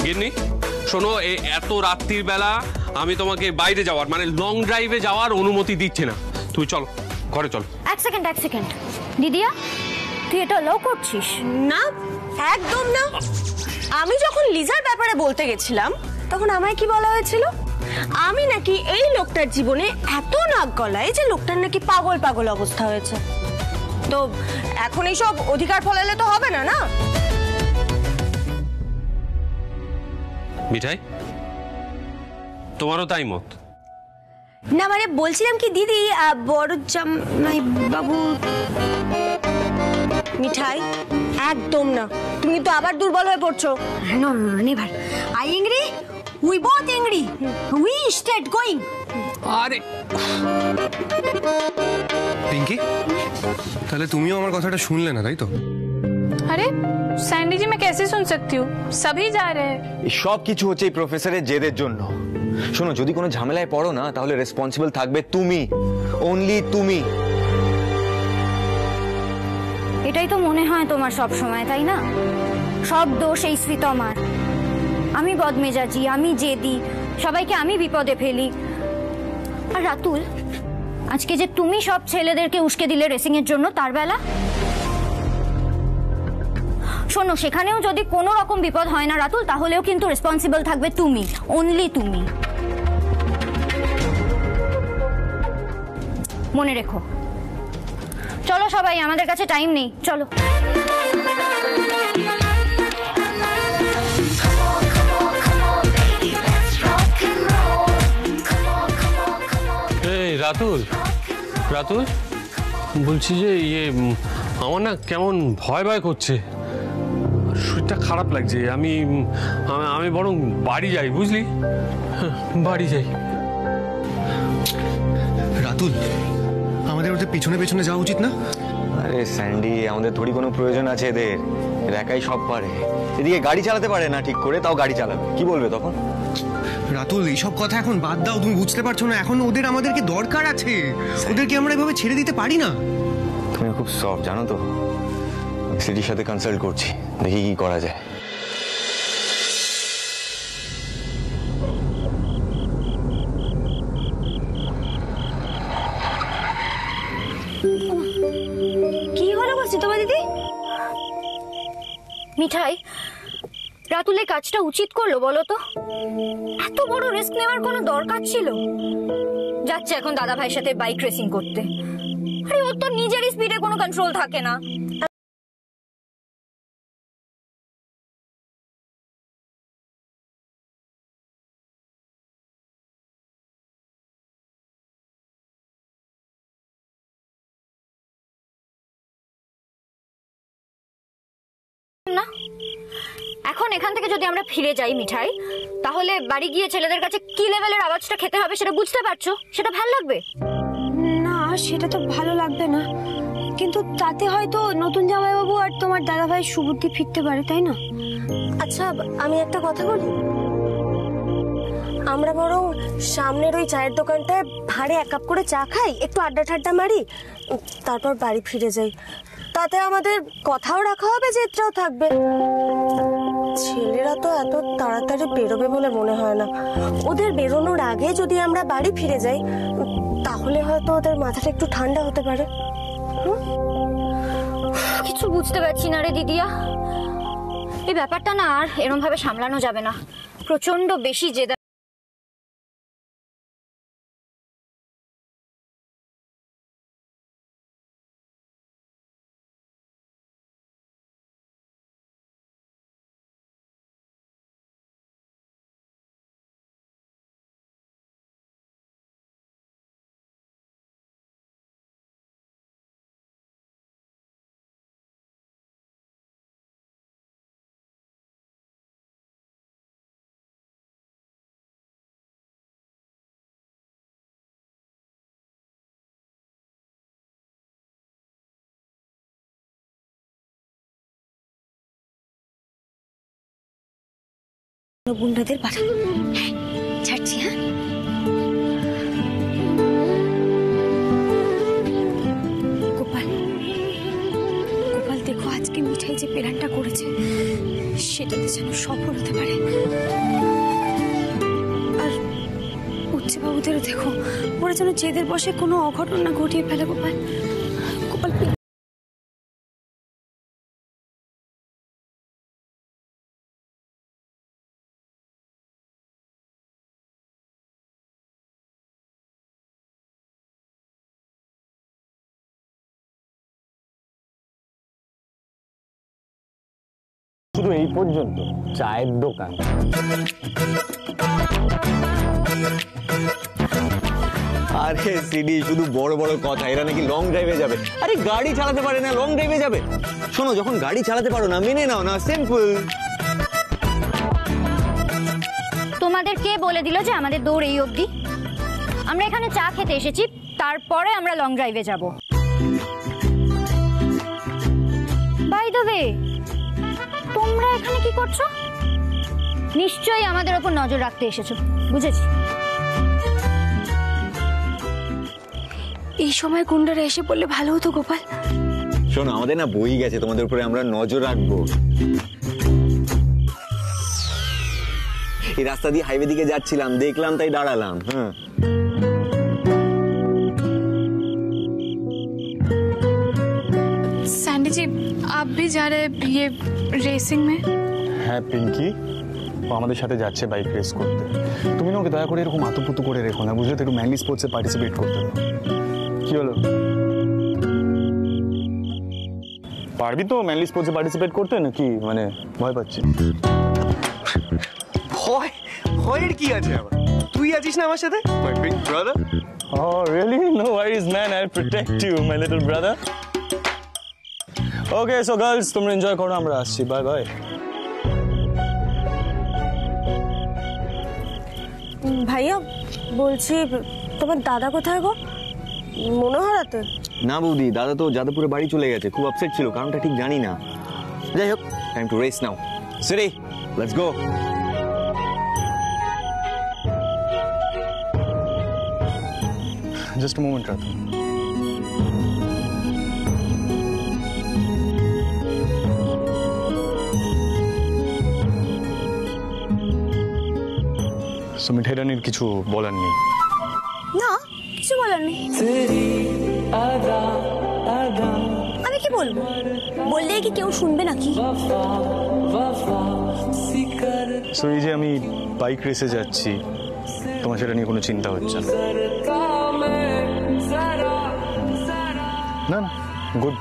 গিন্নি শোনো, এত রাত্রির বেলা আমি তোমাকে বাইরে যাওয়ার মানে লং ড্রাইভে যাওয়ার অনুমতি দিচ্ছে না। তুই চল ঘরে চল। এক সেকেন্ড দিদিয়া, তুই এটা লো করছিস? না, একদম না। আমি যখন লিজার ব্যাপারে বলতে গেছিলাম তখন আমায় কি বলা হয়েছিল? আমি নাকি এই লোকটার জীবনে এত নাক গলায় যে লোকটার নাকি পাগল পাগল অবস্থা হয়েছে। তো এখন এইসব অধিকার ফলালে তো হবে না, না? মিঠাই, তোমারও তাই মত? না মানে বলছিলাম কি দিদি, বড় জামাই বাবু। মিঠাই, একদম না, তুমি তো আবার দুর্বল হয়ে পড়ছো। No never, I angry, we both angry, we start going. আরে পিঙ্কি, তাহলে তুমিও আমার কথাটা শুনলে না, তাই তো? अरे सैंडी जी मैं कैसे सुन सकती हूँ, सभी जा रहे हैं। সব কিছু হচ্ছে এই প্রফেসরের জেদের জন্য। শোনো, যদি কোনো ঝামেলায় পড়ো না তাহলে রেসপন্সিবল থাকবে তুমি, অনলি তুমি। এটাই তো মনে হয় তোমার সব সময়, তাই না? সব দোষ এই শ্রীতমার। আমি বদমেজাজি, আমি জেদি, সবাইকে আমি বিপদে ফেলি। আর রাতুল, আজকে যে তুমি সব ছেলেদেরকে উস্কে দিলে রেসিং এর জন্য, তার বেলা শোনো, সেখানেও যদি কোনো রকম বিপদ হয় না রাতুল, তাহলেও কিন্তু রেসপন্সিবল থাকবে তুমি, অনলি তুমি। মনে রেখো। চলো সবাই, আমাদের কাছে টাইম নেই, চলো। এই রাতুল, রাতুল বলছি যে আমার না কেমন ভয় ভয় করছে, শরীরটা খারাপ লাগছে। আমি আমি বরং বাড়ি যাই, বুঝলি? বাড়ি যাই। রাতুল, আমাদের ওদের পিছনে পেছনে যাওয়া উচিত না? আরে স্যান্ডি, আমাদের থোড়ি কোনো প্রয়োজন আছে এদের? একাই সব পারে। এদিকে গাড়ি চালাতে পারে না ঠিক করে, তাও গাড়ি চালাবে, কি বলবে তখন? রাতুল, এইসব কথা এখন বাদ দাও, তুমি বুঝতে পারছো না? এখন ওদের আমাদেরকে দরকার আছে, ওদেরকে আমরা এভাবে ছেড়ে দিতে পারি না। তুমি খুব সফট, জানো তো। সিটির সাথে কনসাল্ট করছি, দেখি কি করা যায়। কি হলো বলছি তোমার দিদি? মিঠাই, রাতুল এই কাজটা উচিত করলো বলো তো? এত বড় রিস্ক নেওয়ার কোনো দরকার ছিল? যাচ্ছে এখন দাদা ভাইয়ের সাথে বাইক রেসিং করতে। আরে ওর তো নিজেরই স্পিডে কোনো কন্ট্রোল থাকে না। না, এখন এখান থেকে যদি আমরা ফিরে যাই মিঠাই, তাহলে বাড়ি গিয়ে ছেলেদের কাছে কি লেভেলের আওয়াজটা খেতে হবে সেটা বুঝতে পারছো? সেটা ভালো লাগবে না? সেটা তো ভালো লাগবে না, কিন্তু তাতে হয়তো নতুন জামাইবাবু আর তোমার দাদা ভাই সুবুদ্ধি ফিরতে পারে, তাই না? আচ্ছা, আমি একটা কথা বলি, আমরা বরং সামনের ওই চায়ের দোকানটায় ভাড়ে 1 কাপ করে চা খাই, একটু আড্ডা ঠাড্ডা মারি, তারপর বাড়ি ফিরে যাই। তাতে আমাদের কথাও রাখা হবে, জেদটাও থাকবে। ছেলেরা তো এত তাড়াতাড়ি বেরোবে বলে মনে হয় না। ওদের বেরোনোর আগে যদি আমরা বাড়ি ফিরে যাই, তাহলে হয়তো ওদের মাথাটা একটু ঠান্ডা হতে পারে। কিছু বুঝতে পারছি না রে দিদিয়া। এই ব্যাপারটা না আর এরকম ভাবে সামলানো যাবে না, প্রচন্ড বেশি জেদা। গুন্ডাদের পাঠানো, ছাড়ছি। হ্যাঁ, গোপাল, গোপাল দেখো, আজকে মিঠাই যে প্ল্যানটা করেছে, সে সেটাতে যেন সফল হতে পারে। আর উচ্চে বাবুদেরও দেখো, ওরা যেন জেদের বসে কোনো অঘটন না ঘটিয়ে ফেলে। গোপাল, গোপাল শুধু এই পর্যন্ত চায়ের দোকান। আরে সিডি, শুধু বড় বড় কথা। এরা নাকি লং ড্রাইভে যাবে। আরে গাড়ি চালাতে পারে না, লং ড্রাইভে যাবে? শোনো, যখন গাড়ি চালাতে পারো না, মেনে নাও না, সিম্পল। তোমাদের কে বলে দিল যে আমাদের দৌড় এই অবধি? আমরা এখানে চা খেতে এসেছি, তারপরে আমরা লং ড্রাইভে যাব। বাই দ্য ওয়ে, তোমরা এখানে কি করছো? নিশ্চয়ই আমাদের ওপর নজর রাখতে এসেছো, বুঝেছি। এই সময় গুন্ডারা এসে বললে ভালো হতো গোপাল। শোনো, আমাদের না বই গেছে তোমাদের উপরে আমরা নজর রাখবো। এই রাস্তা দিয়ে হাইওয়ে দিকে যাচ্ছিলাম, দেখলাম তাই দাঁড়ালাম। হ্যাঁ, सैंडी जी आप भी जा रहे हैं ये रेसिंग में? হ্যাঁ পিঙ্কি, ও আমাদের সাথে যাচ্ছে বাইক রেস করতে। তুমি না ওকে দয়া করে এরকম আতুপুতু করে রেখো না, বুঝলে তো? একটু ম্যানলি স্পোর্টসে পার্টিসিপেট করতে দাও। কি হলো, পারবি তো ম্যানলি স্পোর্টসে পার্টিসিপেট করতে নাকি? মানে ভয় পাচ্ছি। ভয়ের কি আছে আবার? তুই আছিস না আমার সাথে, মাই big brother. Oh really? No worries man, I'll protect you my little brother. Okay so girls, তোমরা এনজয় করো, আমরা আসছি। Bye bye. ভাইয়া বলছি, তোমার দাদা কোথায় গো? মনে হারাতে? না বৌদি, দাদা তো যাদবপুরে বাড়ি চলে গেছে। খুব আপসেট ছিল, কারণটা ঠিক জানি না। যাই হোক, time to race now. Siri, let's go. Just a moment, Radha. So Mithai রানীর কিছু বলার নেই? না, কিছু বলার নেই। আমি কি বলবো? বললে কি কেউ শুনবে নাকি? সো এই যে আমি বাইক রেসে যাচ্ছি, তোমার সেটা নিয়ে কোনো চিন্তা হচ্ছে না? না না, গুড।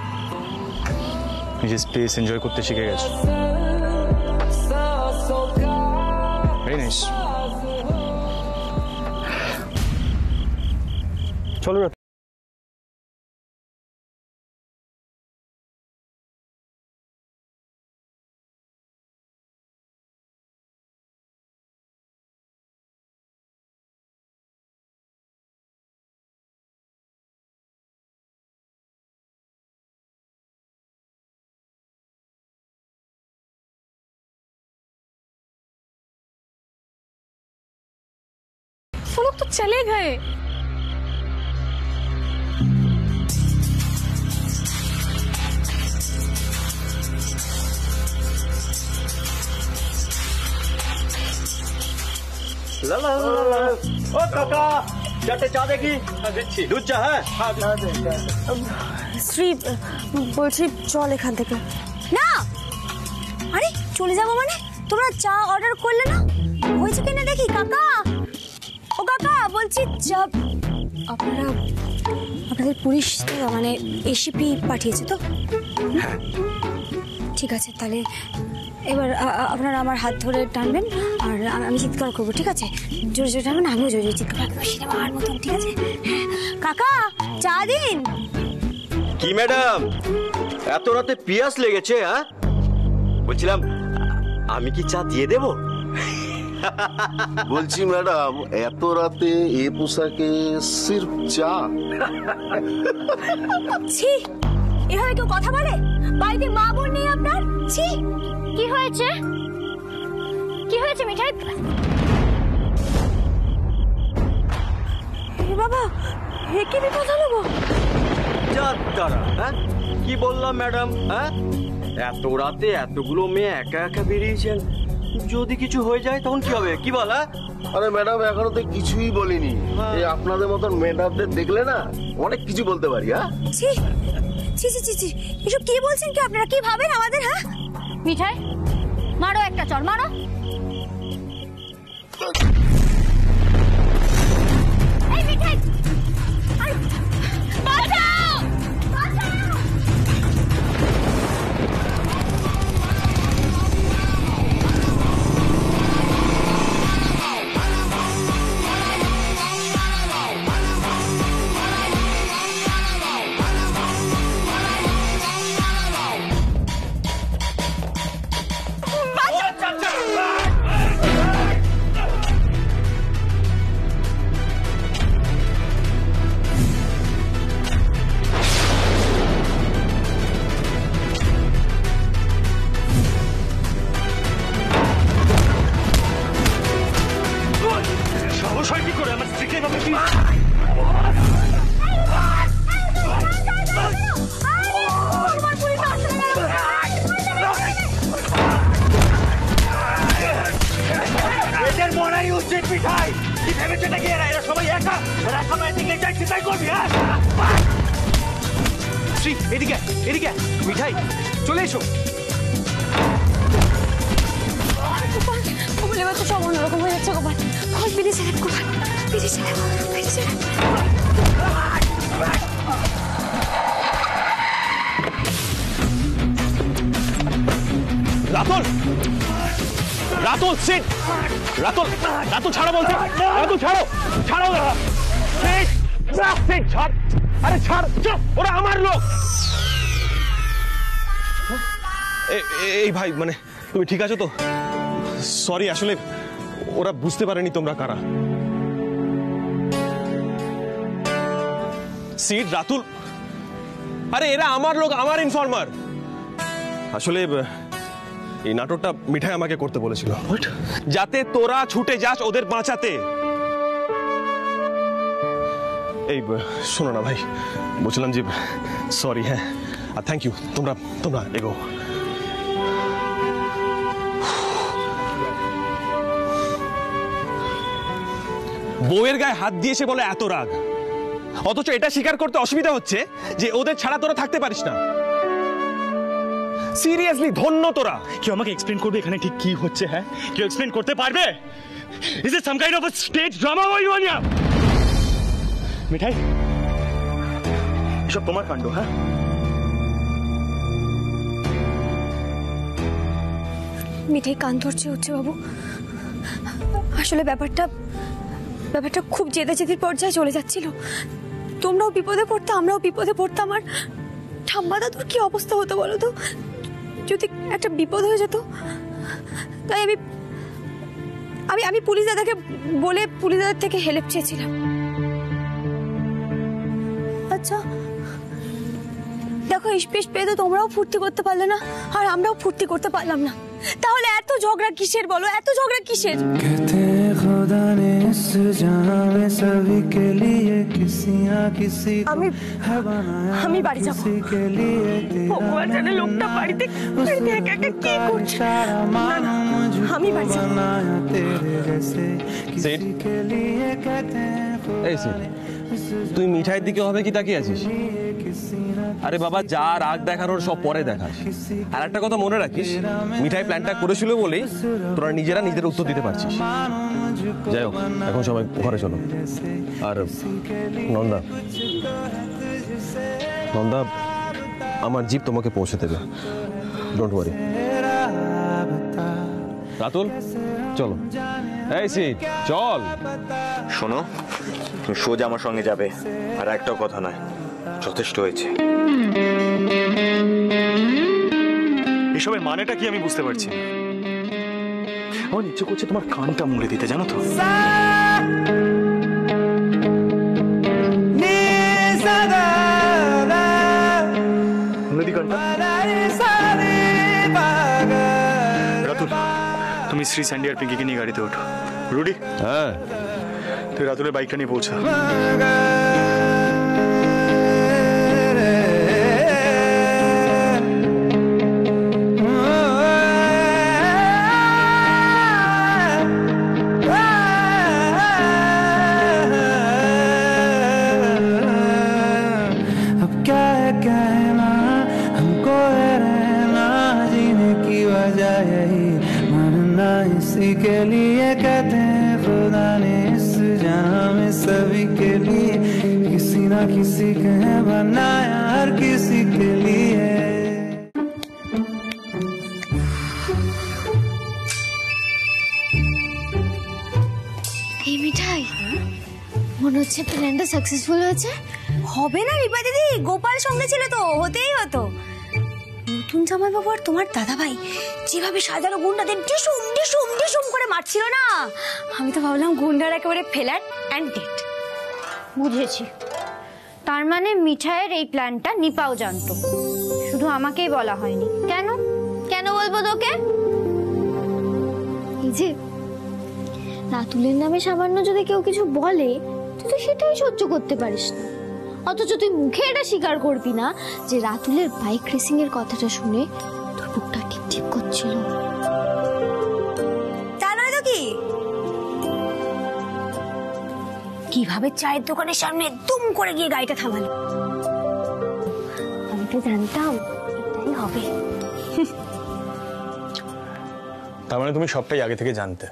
নিজের স্পেস এনজয় করতে শিখে গেছো। Very nice. চলো রাত। वो लोग तो चले गए। ও কাকা, চারটে চা দেখি। দিচ্ছি। দুধ চা? হ্যাঁ শ্রী, বলছি চল এখান থেকে। না, আরে চলে যাবো মানে? তোমরা চা অর্ডার করলে না? হয়েছে কিনা দেখি। কাকা, ও কাকা, বলছি চা। আপনাদের পুলিশ মানে এসিপি পাঠিয়েছে তো? ঠিক আছে, তাহলে এবার আপনারা আমার হাত ধরে টানবেন আর আমি চিৎকার করবো, ঠিক আছে? জোরে জোরে টানবেন, আমিও জোরে জোরে চিৎকার করবো, সিনেমার মতন, ঠিক আছে? কাকা, চা দিন। কি ম্যাডাম, এত রাতে পিয়াস লেগেছে? হ্যাঁ, বলছিলাম আমি কি চা দিয়ে দেব? বলছি ম্যাডাম, এত রাতে এ পোশাকে সির্ফ চা? ছি, এভাবে কেউ কথা বলে? বাড়িতে মা বোন নেই আপনার? ছি, কি হয়েছে? কি হয়েছে মিঠাই? বাবা, এ কি বিপদ হলো গো? যা তারা, হ্যাঁ কি বললাম ম্যাডাম? হ্যাঁ এত রাতে এতগুলো মেয়ে একা একা বেরিয়েছেন, যদি কিছু হয়ে যায় তখন কি হবে? কি বলা? আরে ম্যাডাম এখনো তো কিছুই বলিনি। এই আপনাদের মতন ম্যাডামদের দেখলে না অনেক কিছু বলতে পারি। হ্যাঁ ছি ছি ছি ছি ছি, এসব কি বলছেন? কি আপনারা কি ভাবেন আমাদের? হ্যাঁ মিঠাই মারো একটা চড় মারো। এই মিঠাই বাঁচাও বাঁচাও। এদিকে এদিকে মিঠাই চলে এসো। গোপাল এবার তো সব অন্যরকম হয়ে যাচ্ছে। গোপাল গোপাল বেরিয়ে ছেড়ে, গোপাল বেরিয়ে ছেড়ে, বেরিয়ে ছেড়ে। রাতুল রাতুল সিট রাতুল রাতুল ছাড়ো বলছে, রাতুল ছাড়ো ছাড়ো সিট সিট ছাড়। আরে ছাড়, ওরা আমার লোক। এই ভাই মানে তুমি ঠিক আছো তো? সরি আসলে ওরা বুঝতে পারেনি তোমরা কারা। সিট রাতুল, আরে এরা আমার লোক, আমার ইনফর্মার। আসলে এই নাটকটা মিঠাই আমাকে করতে বলেছিল যাতে তোরা ছুটে যাস ওদের বাঁচাতে। এই শোনো না ভাই, বলছিলাম যে সরি। হ্যাঁ আর থ্যাংক ইউ। তোমরা তোমরা এগো। বউয়ের গায়ে হাত দিয়েছে বলে এত রাগ, অথচ এটা স্বীকার করতে অসুবিধা হচ্ছে যে ওদের ছাড়া তোরা থাকতে পারিস না। সিরিয়াসলি ধন্য তোরা। কেউ আমাকে এক্সপ্লেন করবে এখানে ঠিক কি হচ্ছে? হ্যাঁ কেউ এক্সপ্লেন করতে পারবে? Is it some kind of a stage drama going on here? Mithai এসব তোমার কাণ্ড? হ্যাঁ মিঠাই কান ধরছে হচ্ছে বাবু। আসলে ব্যাপারটা খুব জেদির পর্যায়ে চলে যাচ্ছিল। তোমরাও বিপদে পড়তে, আমরাও বিপদে পড়তাম। আর ঠাম্মা দাদুর কি অবস্থা হতো বলো তো যদি একটা বিপদ হয়ে যেত। তাই আমি পুলিশ দাদাকে বলে পুলিশ দাদার থেকে হেল্প চেয়েছিলাম। আচ্ছা দেখো, স্পেস পেয়ে তো তোমরাও ফুর্তি করতে পারলে না, আর আমরাও ফুর্তি করতে পারলাম না। তাহলে এত ঝগড়া কিসের বলো? এত ঝগড়া কিসের? আমি বাড়ি যাবো। ভগবান জানে লোকটা বাড়িতে একা একা কি করছে। আমি বাড়ি যাবো। এই সিট, তুই মিঠাইয়ের দিকে হবে কি তাকিয়ে আছিস? আরে বাবা, যা রাগ দেখানোর সব পরে দেখাস। আর একটা কথা মনে রাখিস, মিঠাই প্ল্যানটা করেছিল বলেই তোরা নিজেরা নিজেদের উত্তর দিতে পারছিস। যাই হোক, এখন সবাই ঘরে চলো। আর নন্দা নন্দা আমার জিপ তোমাকে পৌঁছে দেবে, ডোন্ট ওয়ারি। রাতুল চলো। এই সিট চল। শোনো, তুমি সোজা আমার সঙ্গে যাবে, আর একটাও কথা নয়, যথেষ্ট হয়েছে। এসবের মানেটা কি আমি বুঝতে পারছি। আমার ইচ্ছে করছে তোমার কানটা মুড়ে দিতে, জানো তো? রাতুল, তুমি শ্রী স্যান্ডি আর পিঙ্কিকে নিয়ে গাড়িতে ওঠো। রুডি, হ্যাঁ তুই রাতুলের বাইকটা নিয়ে পৌঁছা। उसी के लिए कहते हैं खुदा ने इस जहां में सभी के लिए किसी ना किसी के है बनाया हर किसी के लिए। এই মিঠাই মনে হচ্ছে প্ল্যানটা সাকসেসফুল হয়েছে। হবে না রিপা দিদি, গোপাল সঙ্গে ছিল তো হতেই হতো। নতুন জামাই বাবু আর তোমার দাদা ভাই যেভাবে সাজানো গুন্ডাদের ডিসুম ডিসুম ডিসুম করে মারছিল না, আমি তো ভাবলাম গুন্ডার একেবারে ফেলার অ্যান্ড ডেট। বুঝেছি, তার মানে মিঠাইয়ের এই প্ল্যানটা নিপাও জানতো, শুধু আমাকেই বলা হয়নি। কেন কেন বলবো তোকে? এই যে রাতুলের নামে সামান্য যদি কেউ কিছু বলে তুই তো সেটাই সহ্য করতে পারিস না, অথচ তুই মুখে এটা স্বীকার করবি না যে রাতুলের বাইক রেসিং এর কথাটা শুনে তোর বুকটা টিপ টিপ করছিল। তা নয় তো কি? কিভাবে চায়ের দোকানের সামনে দুম করে গিয়ে গাড়িটা থামালো। আমি তো জানতাম এটাই হবে। তার মানে তুমি সবটাই আগে থেকে জানতে,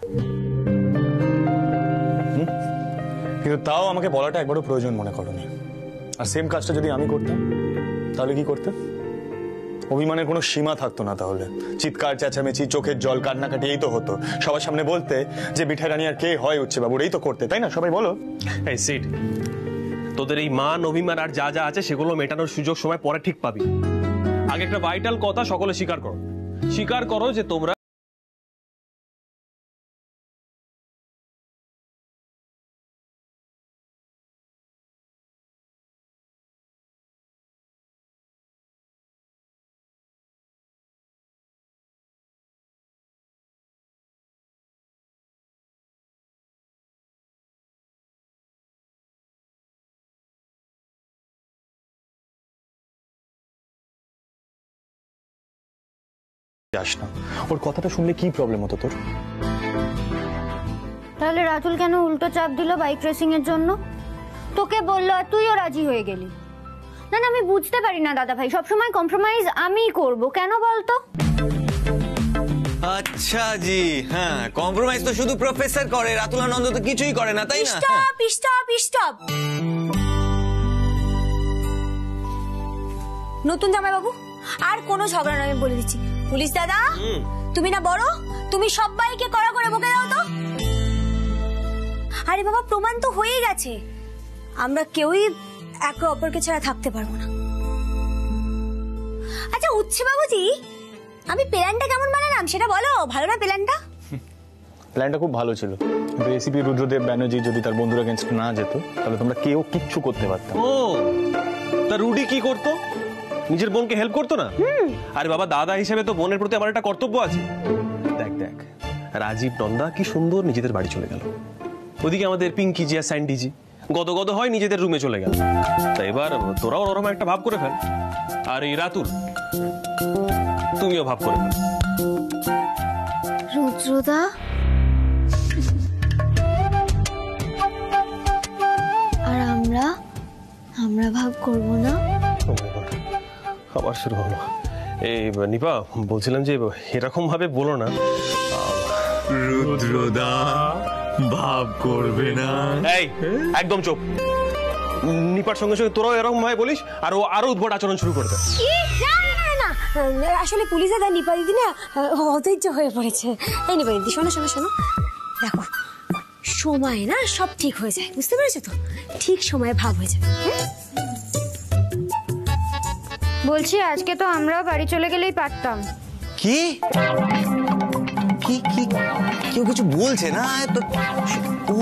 কিন্তু তাও আমাকে বলাটা একবারও প্রয়োজন মনে করোনি। আর সেম কাজটা যদি আমি করতাম তাহলে কি করতে? অভিমানের কোনো সীমা থাকতো না, তাহলে চিৎকার চেঁচামেচি চোখের জল কান্নাকাটি এই তো হতো। সবার সামনে বলতে যে মিঠাই রানী আর কে হয় উঠছে বাবুর, এই তো করতে, তাই না? সবাই বলো। এই সিড, তোদের এই মান অভিমান আর যা যা আছে সেগুলো মেটানোর সুযোগ সময় পরে ঠিক পাবি। আগে একটা ভাইটাল কথা সকলে স্বীকার করো যে তোমরা যাস না। ওর কথাটা শুনলে কি প্রবলেম হতো তোর? তাহলে রাতুল কেন উল্টো চাপ দিল বাইক রেসিং এর জন্য? তোকে বললো আর তুইও রাজি হয়ে গেলি। না না, আমি বুঝতে পারি না দাদা ভাই, সবসময় কম্প্রোমাইজ আমিই করব, কেন বলতো? আচ্ছা জি, হ্যাঁ, কম্প্রোমাইজ তো শুধু প্রফেসর করে, রাতুল আনন্দ তো কিছুই করে না, তাই না? Stop stop stop. নতুন জামাই বাবু আর কোনো ঝগড়া নয়, আমি বলে দিচ্ছি। পুলিশ দাদা, তুমি না বড়, তুমি সবাইকে কড়া করে বকে দাও তো। আরে বাবা, প্রমাণ তো হয়ে গেছে, আমরা কেউই একে অপরকে ছাড়া থাকতে পারবো না। আচ্ছা উচ্ছে বাবুজি, আমি প্ল্যানটা কেমন বানালাম সেটা বলো। ভালো না প্ল্যানটা? প্ল্যানটা খুব ভালো ছিল, কিন্তু এসিপি রুদ্রদেব ব্যানার্জি যদি তার বন্ধুরা এগেনস্ট না যেত তাহলে তোমরা কেউ কিচ্ছু করতে পারতাম। ও তা রুডি কি করতো? নিজের বোনকে হেল্প করতো না? আরে বাবা, দাদা হিসেবে তো বোনের প্রতি আমার একটা কর্তব্য আছে। দেখ দেখ, রাজীব নন্দা কি সুন্দর নিজেদের বাড়ি চলে গেল, ওদিকে আমাদের পিঙ্কি জি আর স্যান্ডি জি গদগদ হয় নিজেদের রুমে চলে গেল। তা এবার তোরাও ওরকম একটা ভাব করে ফেল, আর এই রাতুল তুমিও ভাব করে ফেল। রুদ্রদা, আর আমরা ভাব করব না? আবার শুরু হলো। এই নিপা, বলছিলাম যে এরকম ভাবে বলো না। রুদ্রদা ভাব করবে না। এই একদম চুপ। নিপার সঙ্গে সঙ্গে তোরাও এরকম ভাবে বলিস আর ও আরো উদ্ভট আচরণ শুরু করবে। না, আসলে পুলিশ দাদা নিপা দিদি না অধৈর্য হয়ে পড়েছে। এই নিপা দিদি, শোনো শোনো শোনো, দেখো সময় না সব ঠিক হয়ে যায়, বুঝতে পেরেছো তো? ঠিক সময়ে ভাব হয়ে যাবে। বলছি আজকে তো আমরাও বাড়ি চলে গেলেই পারতাম। কি কি কি কেউ কিছু বলছে না তো? ও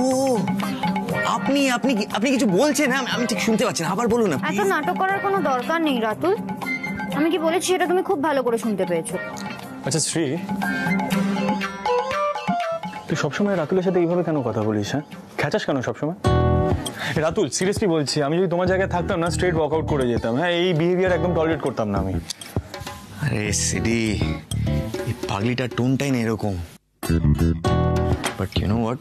আপনি আপনি আপনি কিছু বলছেন? আমি ঠিক শুনতে পাচ্ছি না, আবার বলুন না। এত নাটক করার কোনো দরকার নেই রাতুল, আমি কি বলেছি এটা তুমি খুব ভালো করে শুনতে পেয়েছো। আচ্ছা শ্রী, তুই সবসময় রাতুলের সাথে এইভাবে কেন কথা বলিস? হ্যাঁ, খেঁচাস কেন সবসময়? রাতুল, সিরিয়াসলি বলছি, আমি যদি তোমার জায়গায় থাকতাম না স্ট্রেট ওয়ার্কআউট করে যেতাম। হ্যাঁ, এই বিহেভিয়ার একদম টলারেট করতাম না আমি। আরে সিডি, এই পাগলিটার টোনটাই না এরকম। But you know what,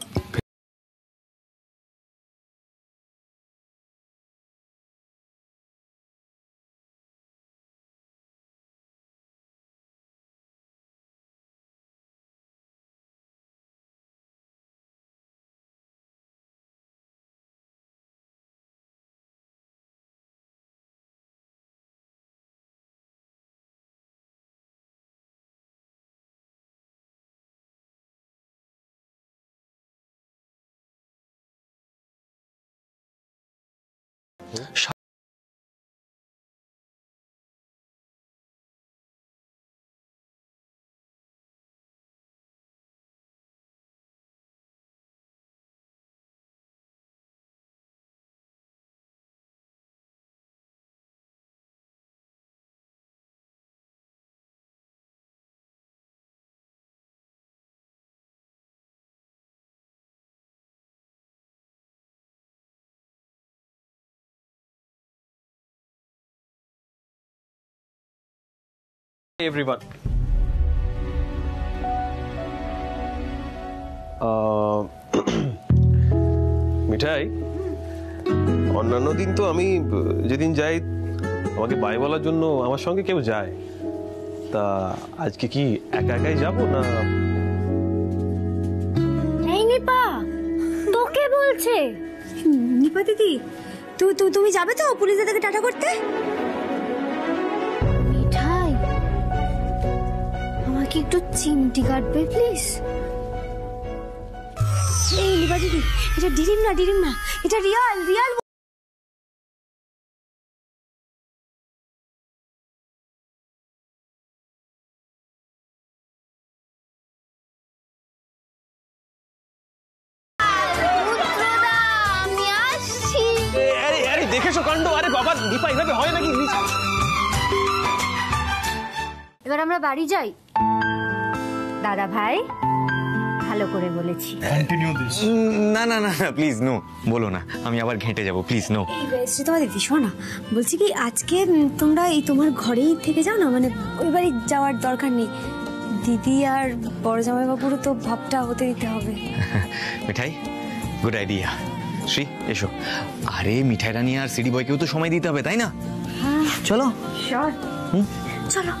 everyone. Mithai, অন্যান্য দিন তো আমি যেদিন যাই আমাকে বাই বলার জন্য আমার সঙ্গে কেউ যায়, তা আজকে কি একা একাই যাব না? এই নিপা, তোকে বলছে। নিপা দিদি, তুমি যাবে তো পুলিশ দাদাকে টাটা করতে? মিঠাই, আমাকে একটু চিমটি কাটবে প্লিজ? এই নিপা দিদি, এটা ডিরিম না, এটা রিয়াল। আরে দেখেছো কাণ্ড? আরে বাবা, দীপা এভাবে হয় নাকি? এবার আমরা বাড়ি যাই। দাদা ভাই, ভালো করে বলেছি। না না না প্লিজ নো, বলো না, আমি আবার ঘেঁটে যাব, প্লিজ নো। শ্রীতমা দিদি শোনো না, বলছি কি আজকে তোমরা এই তোমার ঘরেই থেকে যাও না, মানে ওই বাড়ি যাওয়ার দরকার নেই। দিদি আর বড় জামাইবাবুরও তো ভাবটা হতে দিতে হবে। মিঠাই, গুড আইডিয়া। শ্রী এসো। আরে মিঠাই রানী আর সিডি বয়কেও তো সময় দিতে হবে, তাই না? চলো চলো।